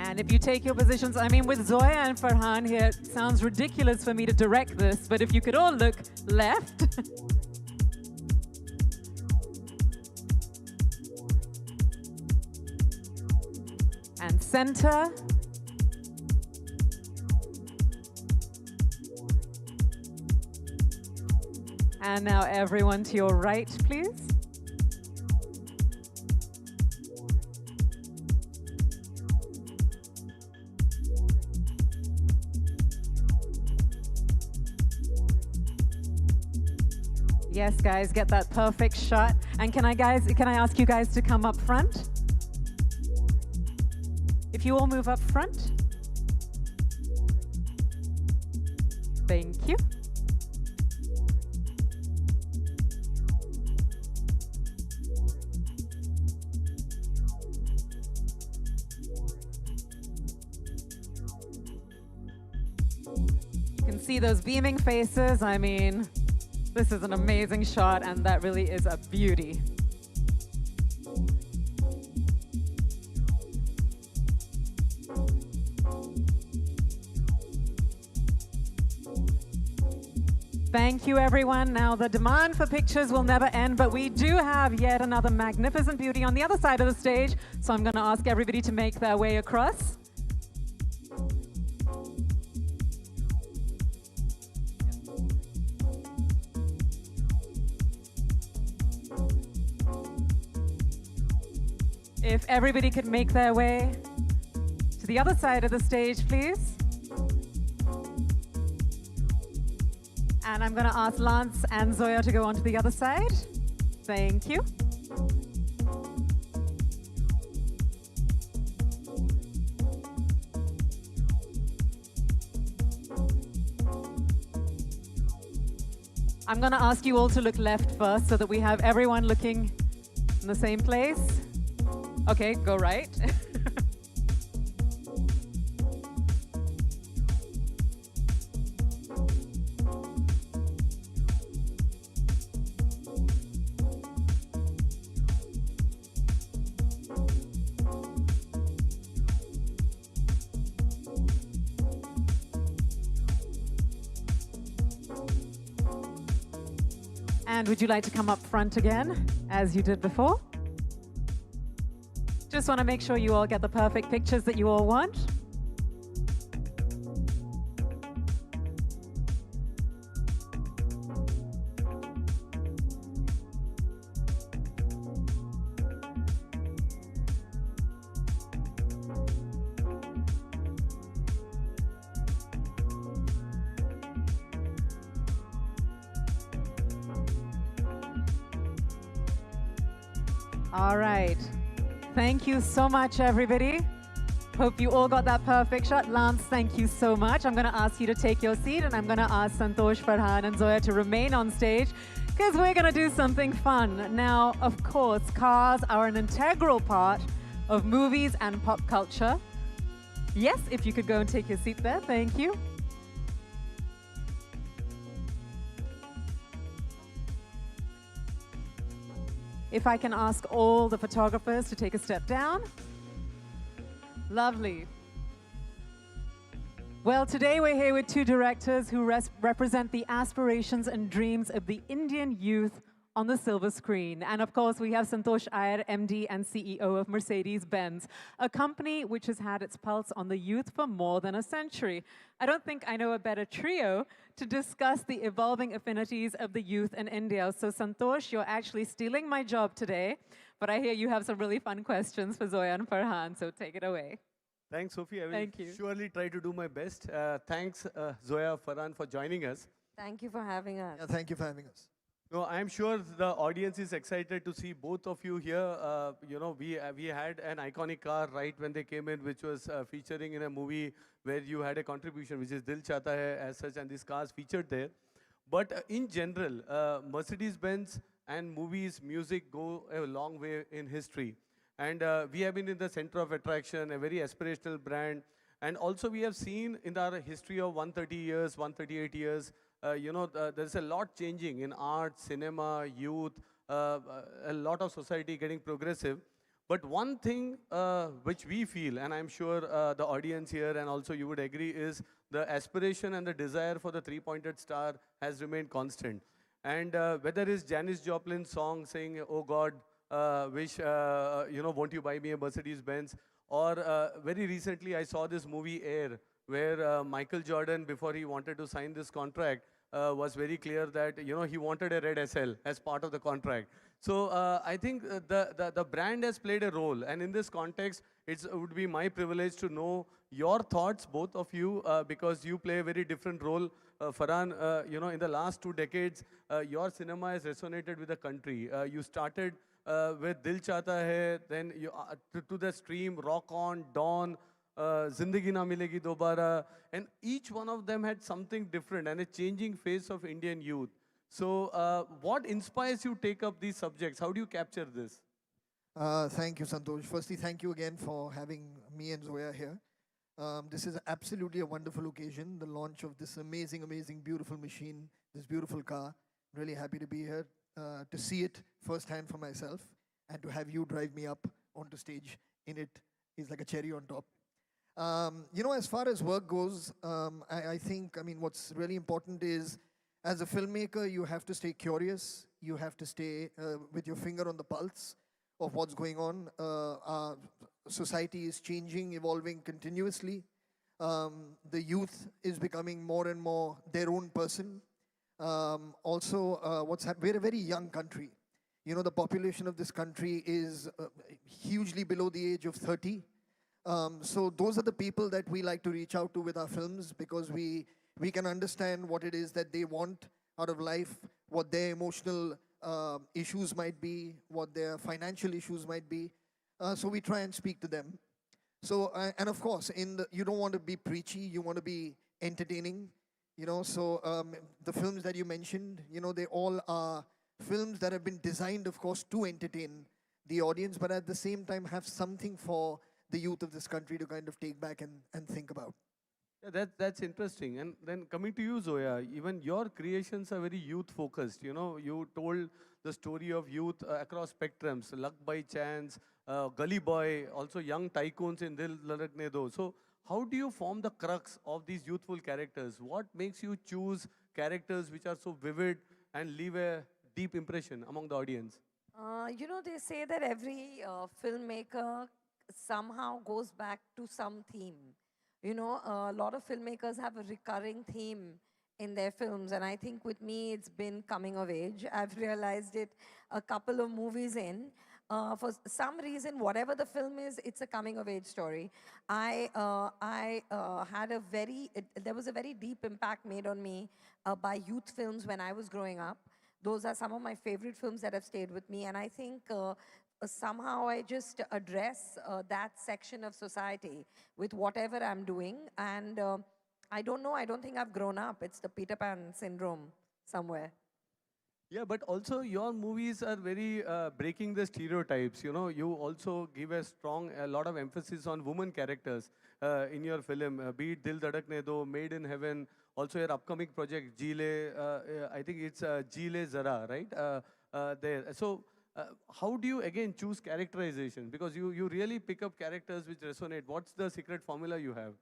And if you take your positions, I mean, with Zoya and Farhan here, it sounds ridiculous for me to direct this, but if you could all look left. And center. And now everyone to your right, please. Yes, guys, get that perfect shot. And can I ask you guys to come up front? If you all move up front. Thank you. You can see those beaming faces. I mean, this is an amazing shot, and that really is a beauty. Thank you, everyone. Now, the demand for pictures will never end, but we do have yet another magnificent beauty on the other side of the stage, so I'm going to ask everybody to make their way across. If everybody could make their way to the other side of the stage, please. And I'm going to ask Lance and Zoya to go on to the other side. Thank you. I'm going to ask you all to look left first so that we have everyone looking in the same place. Okay, go right. And would you like to come up front again, as you did before? Just want to make sure you all get the perfect pictures that you all want. All right. Thank you so much, everybody. Hope you all got that perfect shot. Lance, thank you so much. I'm going to ask you to take your seat, and I'm going to ask Santosh, Farhan, and Zoya to remain on stage because we're going to do something fun. Now, of course, cars are an integral part of movies and pop culture. Yes, if you could go and take your seat there. Thank you. If I can ask all the photographers to take a step down. Lovely. Well, today we're here with two directors who represent the aspirations and dreams of the Indian youth on the silver screen. And of course, we have Santosh Iyer, MD and CEO of Mercedes-Benz, a company which has had its pulse on the youth for more than a century. I don't think I know a better trio to discuss the evolving affinities of the youth in India. So Santosh, you're actually stealing my job today, but I hear you have some really fun questions for Zoya and Farhan, so take it away. Thanks, Sophie. I will surely try to do my best. Thanks, Zoya, Farhan, for joining us. Thank you for having us. Yeah, thank you for having us. No, I'm sure the audience is excited to see both of you here. We had an iconic car right when they came in, which was featuring in a movie where you had a contribution, which is Dil Chahta Hai as such, and this car's featured there. But in general, Mercedes-Benz and movies, music go a long way in history. And we have been in the center of attraction, a very aspirational brand. And also we have seen in our history of 130 years, 138 years, there's a lot changing in art, cinema, youth, a lot of society getting progressive. But one thing which we feel, and I'm sure the audience here and also you would agree, is the aspiration and the desire for the three-pointed star has remained constant. And whether it's Janis Joplin's song saying, "Oh God, won't you buy me a Mercedes-Benz?" Or very recently, I saw this movie Air, where Michael Jordan, before he wanted to sign this contract, was very clear that he wanted a red SL as part of the contract. So I think the brand has played a role, and in this context, it would be my privilege to know your thoughts, both of you, because you play a very different role. Farhan, in the last 2 decades, your cinema has resonated with the country. You started with Dil Chahta Hai, then you, to the stream, Rock On, Dawn, Zindagi Na Milegi Dobara, and each one of them had something different and a changing face of Indian youth. So what inspires you to take up these subjects? How do you capture this? Thank you, Santosh. Firstly, thank you again for having me and Zoya here. This is absolutely a wonderful occasion, the launch of this amazing, amazing, beautiful machine, this beautiful car. Really happy to be here, to see it firsthand for myself, and to have you drive me up onto stage in it is like a cherry on top. As far as work goes, I think, what's really important is, as a filmmaker, you have to stay curious. You have to stay with your finger on the pulse of what's going on. Our society is changing, evolving continuously. The youth is becoming more and more their own person. We're a very young country. The population of this country is hugely below the age of 30. So those are the people that we like to reach out to with our films, because we can understand what it is that they want out of life, what their emotional issues might be, what their financial issues might be. So we try and speak to them. So, and of course, you don't want to be preachy, you want to be entertaining. The films that you mentioned, they all are films that have been designed, of course, to entertain the audience, but at the same time have something for the youth of this country to kind of take back and think about. Yeah, that's interesting. And then coming to you, Zoya, even your creations are very youth-focused. You told the story of youth across spectrums, Luck by Chance, Gully Boy, also young tycoons in Dil Ladakne Do. So how do you form the crux of these youthful characters? What makes you choose characters which are so vivid and leave a deep impression among the audience? They say that every filmmaker somehow goes back to some theme. A lot of filmmakers have a recurring theme in their films, and I think with me it's been coming of age. I've realized it a couple of movies in. For some reason, whatever the film is, it's a coming of age story. There was a very deep impact made on me by youth films when I was growing up. Those are some of my favorite films that have stayed with me, and I think somehow I just address that section of society with whatever I'm doing. And I don't know, I don't think I've grown up. It's the Peter Pan syndrome somewhere. Yeah, but also your movies are very breaking the stereotypes. You also give a lot of emphasis on women characters in your film. Be it Dil Dhadakne Do, Made in Heaven, also your upcoming project, Jeele, I think it's Jeele Zara, right? There. So how do you again choose characterization? Because you really pick up characters which resonate. What's the secret formula you have?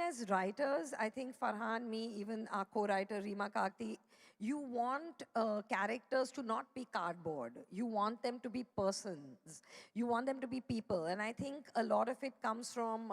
As writers, I think Farhan, me, even our co-writer Reema Kakti, you want characters to not be cardboard. You want them to be persons. You want them to be people. And I think a lot of it comes from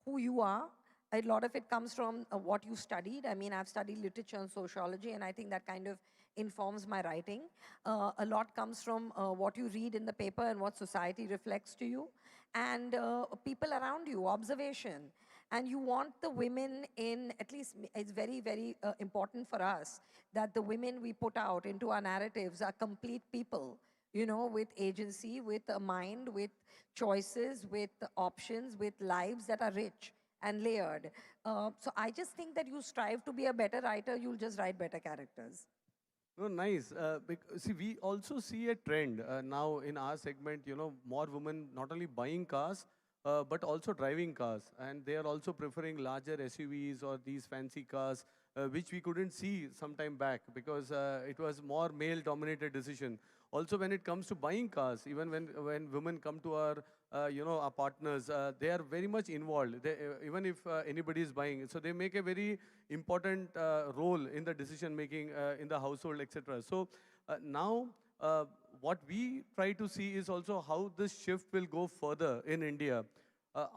who you are. A lot of it comes from what you studied. I've studied literature and sociology, and I think that kind of informs my writing. A lot comes from what you read in the paper and what society reflects to you, and people around you, observation. And you want the women in, at least it's very, very important for us that the women we put out into our narratives are complete people, you know, with agency, with a mind, with choices, with options, with lives that are rich and layered. So I just think that you strive to be a better writer, you'll just write better characters. No, nice. See, we also see a trend now in our segment, you know, more women not only buying cars, but also driving cars. And they are also preferring larger SUVs or these fancy cars, which we couldn't see some time back because it was more male-dominated decision. Also, when it comes to buying cars, even when women come to our, you know, our partners, they are very much involved. They, even if anybody is buying, so they make a very important role in the decision making in the household, etc. So now, what we try to see is also how this shift will go further in India.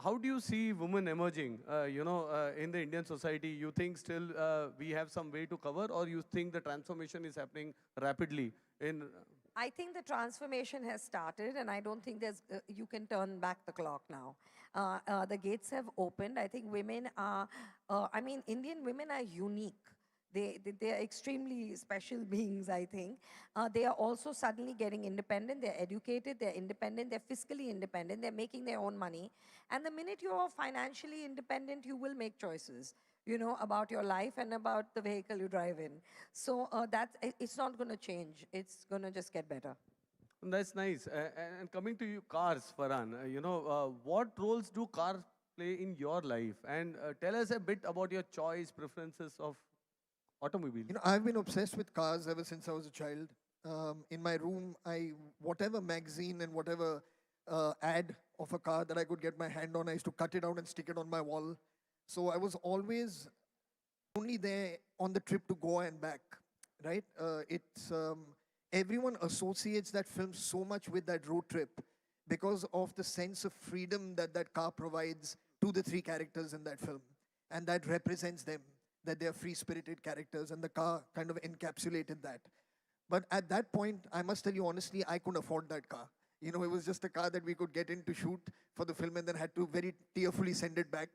How do you see women emerging, you know, in the Indian society? You think still we have some way to cover, or you think the transformation is happening rapidly in? I think the transformation has started, and I don't think there's you can turn back the clock now. The gates have opened. I think women are, I mean, Indian women are unique. They are extremely special beings, I think. They are also suddenly getting independent. They're educated, they're independent, they're fiscally independent, they're making their own money. And the minute you're financially independent, you will make choices, you know, about your life and about the vehicle you drive in. So it's not going to change. It's going to just get better. That's nice. And coming to you, cars, Farhan, you know, what roles do cars play in your life? And tell us a bit about your choice, preferences of automobiles. You know, I've been obsessed with cars ever since I was a child. In my room, whatever magazine and whatever ad of a car that I could get my hand on, I used to cut it out and stick it on my wall. So I was always only there on the trip to Goa and back, right? Everyone associates that film so much with that road trip because of the sense of freedom that that car provides to the three characters in that film. And that represents them, that they're free-spirited characters, and the car kind of encapsulated that. But at that point, I must tell you honestly, I couldn't afford that car. You know, it was just a car that we could get in to shoot for the film and then had to very tearfully send it back.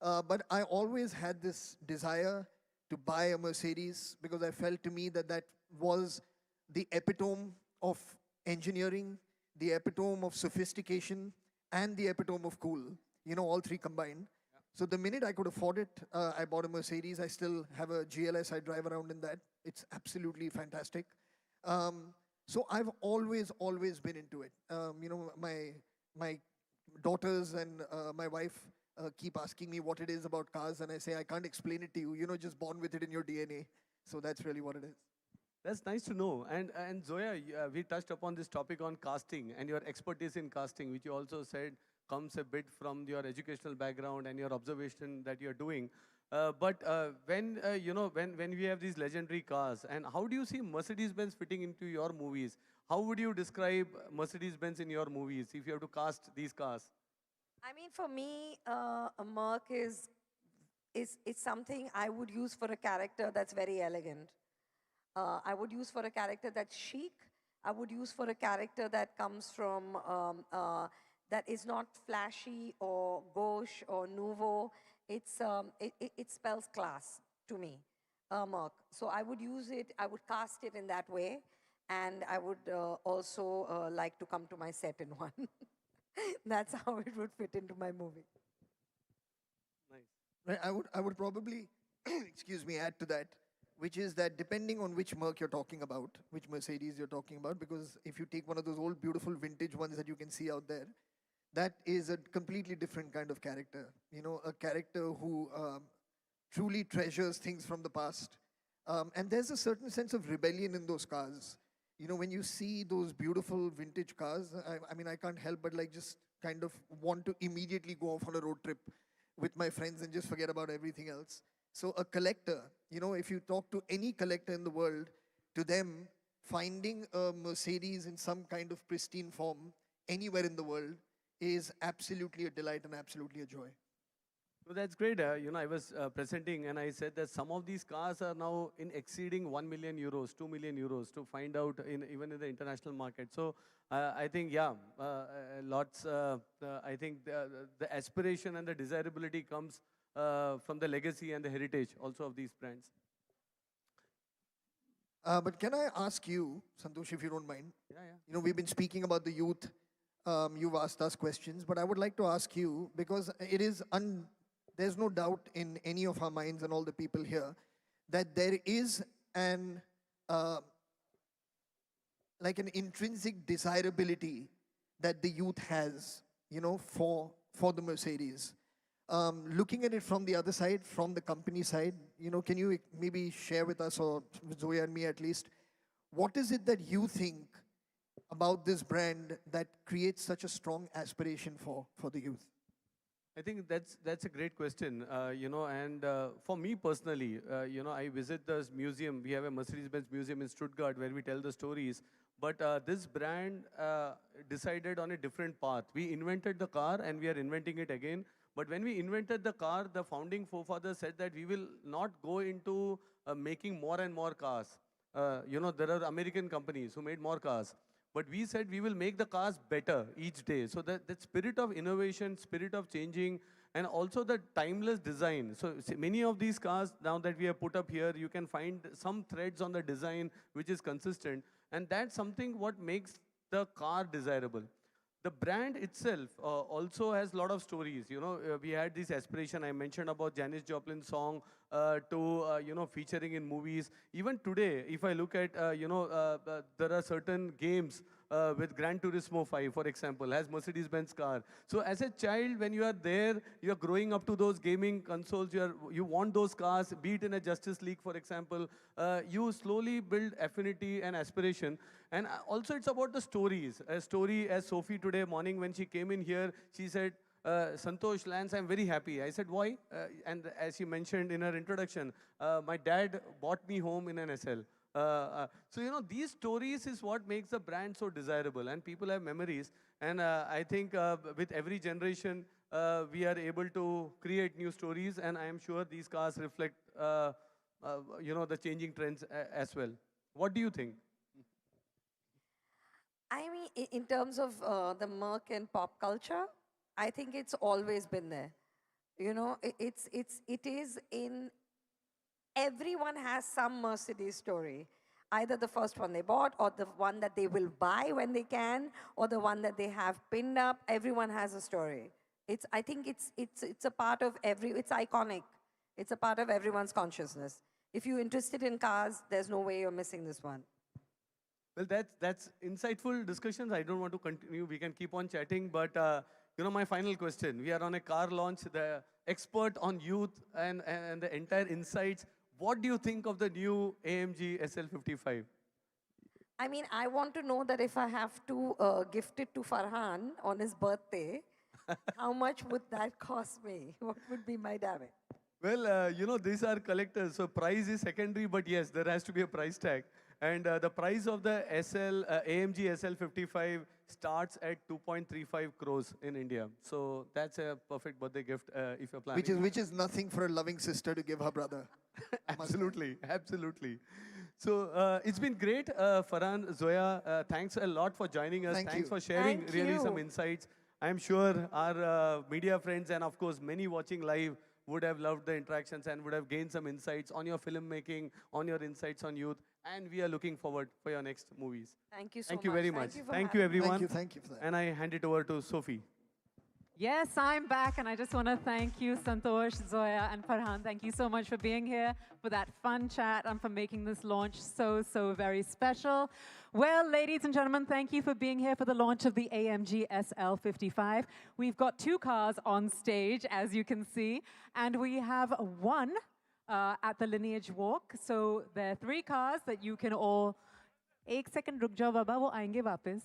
But I always had this desire to buy a Mercedes because I felt to me that that was the epitome of engineering, the epitome of sophistication, and the epitome of cool. You know, all three combined. So the minute I could afford it, I bought a Mercedes. I still have a GLS. I drive around in that. It's absolutely fantastic. So I've always been into it. You know, my daughters and my wife keep asking me what it is about cars, and I say, I can't explain it to you. You know, just born with it in your DNA. So that's really what it is. That's nice to know. And Zoya, we touched upon this topic on casting and your expertise in casting, which you also said comes a bit from your educational background and your observation that you're doing. But when, you know, when we have these legendary cars, and how do you see Mercedes-Benz fitting into your movies? How would you describe Mercedes-Benz in your movies if you have to cast these cars? I mean, for me, a Merc is something I would use for a character that's very elegant. I would use for a character that's chic. I would use for a character that comes from, that is not flashy or gauche or nouveau. It spells class to me, Merc. So I would use it, I would cast it in that way. And I would also like to come to my set in one. That's how it would fit into my movie. Nice. Right, I would probably, excuse me, add to that, which is that depending on which Merc you're talking about, which Mercedes you're talking about, because if you take one of those old beautiful vintage ones that you can see out there, that is a completely different kind of character. You know, a character who truly treasures things from the past. And there's a certain sense of rebellion in those cars. You know, when you see those beautiful vintage cars, I mean, I can't help but like just kind of want to immediately go off on a road trip with my friends and just forget about everything else. So a collector, you know, if you talk to any collector in the world, to them, finding a Mercedes in some kind of pristine form anywhere in the world is absolutely a delight and absolutely a joy. So that's great. You know, I was presenting and I said that some of these cars are now in exceeding 1 million euros, 2 million euros to find out even in the international market. So I think, yeah, lots, I think the aspiration and the desirability comes from the legacy and the heritage also of these brands. But can I ask you, Santosh, if you don't mind? Yeah. You know, we've been speaking about the youth. You've asked us questions, but I would like to ask you, because it is there's no doubt in any of our minds and all the people here that there is an like an intrinsic desirability that the youth has, you know, for the Mercedes. Looking at it from the other side, from the company side, you know, can you maybe share with us, or with Zoya and me at least, what is it that you think about this brand that creates such a strong aspiration for the youth? I think that's a great question, you know, and for me personally, you know, I visit this museum. We have a Mercedes-Benz museum in Stuttgart where we tell the stories. But this brand decided on a different path. We invented the car and we are inventing it again. But when we invented the car, the founding forefathers said that we will not go into making more and more cars. You know, there are American companies who made more cars. But we said we will make the cars better each day. So that spirit of innovation, spirit of changing, and also the timeless design. So many of these cars now that we have put up here, you can find some threads on the design which is consistent. And that's something what makes the car desirable. The brand itself also has a lot of stories. You know, we had this aspiration I mentioned about Janis Joplin's song to, you know, featuring in movies. Even today, if I look at, you know, there are certain games with Gran Turismo 5, for example, has Mercedes-Benz car. So as a child, when you are there, you are growing up to those gaming consoles, you want those cars, be it in a Justice League, for example, you slowly build affinity and aspiration. And also it's about the stories. A story as Sophie today morning when she came in here, she said, Santosh, Lance, I'm very happy. I said, why? And as she mentioned in her introduction, my dad bought me home in an SL. So, you know, these stories is what makes the brand so desirable, and people have memories. And I think with every generation, we are able to create new stories, and I am sure these cars reflect, you know, the changing trends as well. What do you think? I mean, in terms of the Merc and pop culture, I think it's always been there. You know, it is in, everyone has some Mercedes story. Either the first one they bought, or the one that they will buy when they can, or the one that they have pinned up. Everyone has a story. I think it's a part of it's iconic. It's a part of everyone's consciousness. If you're interested in cars, there's no way you're missing this one. Well, that's insightful discussions. I don't want to continue. We can keep on chatting, but you know, my final question. We are on a car launch. The expert on youth and the entire insights. What do you think of the new AMG SL55? I mean, I want to know that if I have to gift it to Farhan on his birthday, how much would that cost me? What would be my damage? Well, you know, these are collectors, so price is secondary, but yes, there has to be a price tag. And the price of the AMG SL55 starts at 2.35 crores in India. So that's a perfect birthday gift if you're planning. Which is nothing for a loving sister to give her brother. Absolutely, absolutely. So it's been great, Farhan, Zoya. Thanks a lot for joining us. Thanks for sharing really some insights. I'm sure our media friends and of course many watching live would have loved the interactions and would have gained some insights on your filmmaking, on your insights on youth. And we are looking forward for your next movies. Thank you so much. Thank you very much. Thank you, everyone. Thank you for that. And I hand it over to Sophie. Yes, I'm back, and I just want to thank you, Santosh, Zoya, and Farhan. Thank you so much for being here, for that fun chat, and for making this launch so very special. Well, ladies and gentlemen, thank you for being here for the launch of the AMG SL55. We've got two cars on stage, as you can see, and we have one at the Lineage Walk. So there are three cars that you can all... Ek second ruk jao baba, wo aayenge wapis.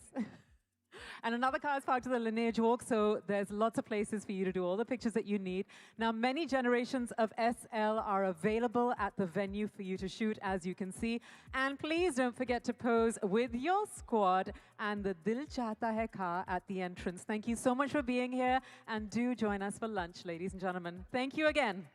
And another car is parked to the Lineage Walk, so there's lots of places for you to do all the pictures that you need. Now, many generations of SL are available at the venue for you to shoot, as you can see. And please don't forget to pose with your squad and the Dil Chahta Hai car at the entrance. Thank you so much for being here, and do join us for lunch, ladies and gentlemen. Thank you again.